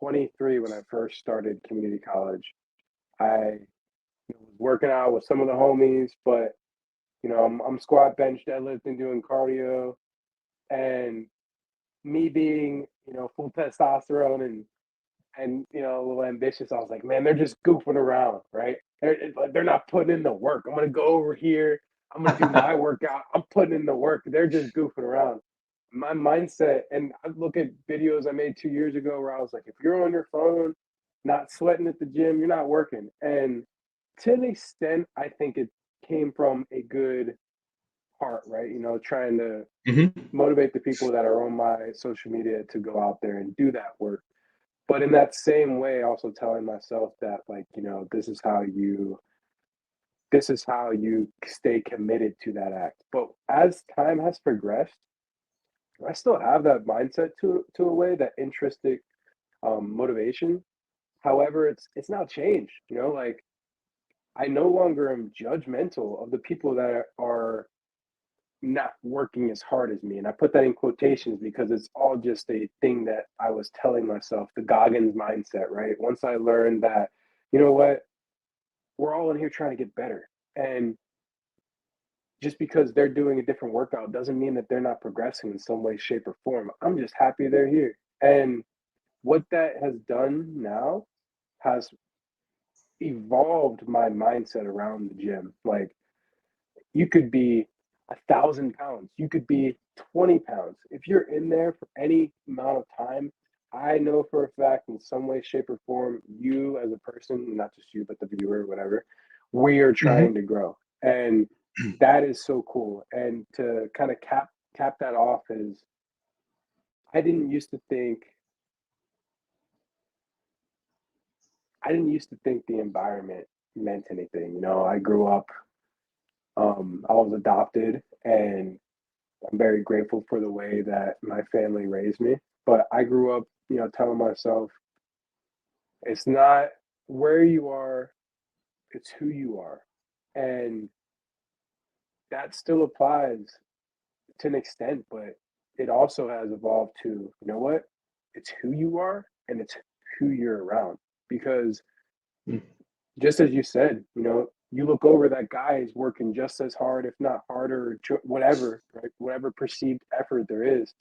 23 when I first started community college. I was working out with some of the homies, but I'm squat, bench, deadlifting, doing cardio, and me being full testosterone and a little ambitious. I was like, man, they're just goofing around, right? They're not putting in the work. I'm gonna go over here. I'm gonna do my workout. I'm putting in the work. They're just goofing around. My mindset, and I look at videos I made 2 years ago where I was like, if you're on your phone, not sweating at the gym, you're not working. And to an extent, I think it came from a good heart, right? Trying to Mhm. motivate the people that are on my social media to go out there and do that work. But in that same way, also telling myself that, like, this is how you stay committed to that act. But as time has progressed, I still have that mindset to a way, that intrinsic motivation. However, it's now changed. Like, I no longer am judgmental of the people that are not working as hard as me. And I put that in quotations because it's all just a thing that I was telling myself, the Goggins mindset, right? Once I learned that, you know what, we're all in here trying to get better. And just because they're doing a different workout doesn't mean that they're not progressing in some way, shape, or form. I'm just happy they're here. And what that has done now has evolved my mindset around the gym. Like, you could be 1,000 pounds, you could be 20 pounds. If you're in there for any amount of time, I know for a fact, in some way, shape, or form, you as a person, not just you, but the viewer, whatever, we are trying Mhm. to grow. And that is so cool. And to kind of cap that off is, I didn't used to think I didn't used to think the environment meant anything. I grew up, I was adopted, and I'm very grateful for the way that my family raised me. But I grew up, telling myself, it's not where you are, it's who you are. And that still applies to an extent, but it also has evolved to, what? It's who you are and it's who you're around. Because Mm. just as you said, you look over, that guy is working just as hard, if not harder, whatever, right? Whatever perceived effort there is,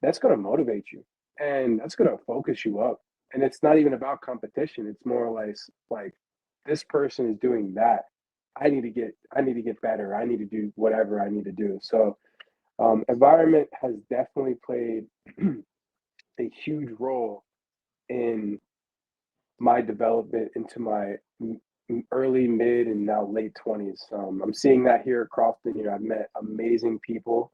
that's going to motivate you, and that's going to focus you up. And it's not even about competition. It's more like this person is doing that. I need to get better. I need to do whatever I need to do. So environment has definitely played a huge role in my development into my early, mid, and now late 20s. I'm seeing that here across the year. I've met amazing people.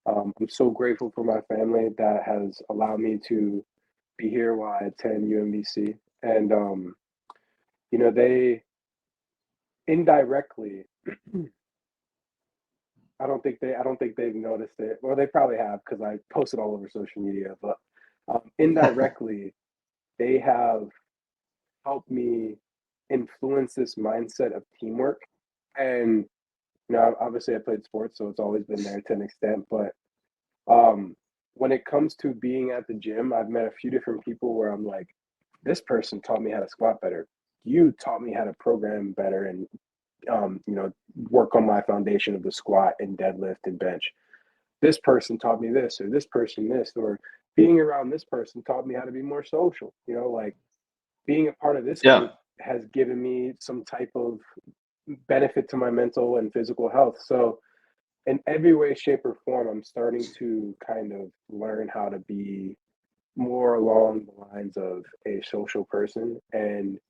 I'm so grateful for my family that has allowed me to be here while I attend UMBC. And, they indirectly, I don't think they've noticed it. Well, they probably have, because I posted all over social media, but indirectly, they have helped me influence this mindset of teamwork. And obviously I played sports, so it's always been there to an extent. But when it comes to being at the gym, I've met a few different people where I'm like, this person taught me how to squat better. You taught me how to program better, and work on my foundation of the squat and deadlift and bench. This person taught me this, or this person this, or being around this person taught me how to be more social. Like, being a part of this Yeah. group has given me some type of benefit to my mental and physical health. So in every way, shape, or form, I'm starting to kind of learn how to be more along the lines of a social person. And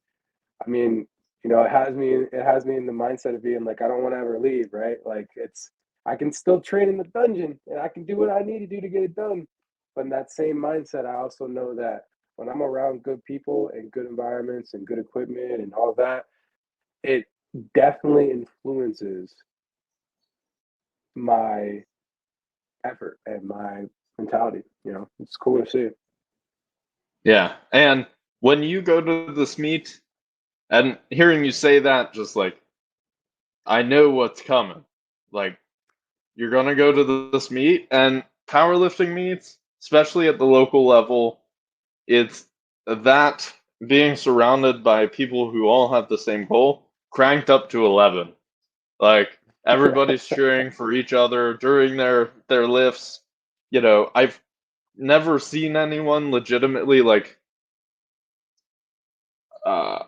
I mean, it has me in the mindset of being like, I don't want to ever leave, right? Like, I can still train in the dungeon and I can do what I need to do to get it done. But in that same mindset, I also know that when I'm around good people and good environments and good equipment and all that, it definitely influences my effort and my mentality. It's cool to see. Yeah. And when you go to this meet, and hearing you say that, just like, I know what's coming. Like, you're gonna go to this meet, and powerlifting meets, especially at the local level, it's that being surrounded by people who all have the same goal cranked up to 11. Like everybody's cheering for each other during their lifts. You know, I've never seen anyone legitimately like uh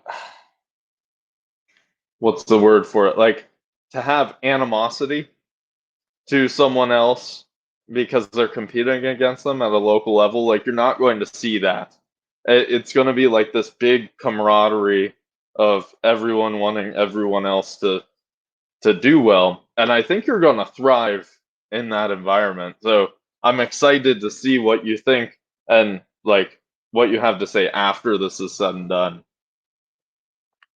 what's the word for it? Like to have animosity to someone else because they're competing against them at a local level. Like you're not going to see that. It's going to be like this big camaraderie of everyone wanting everyone else to do well, and I think you're going to thrive in that environment. So I'm excited to see what you think and like what you have to say after this is said and done.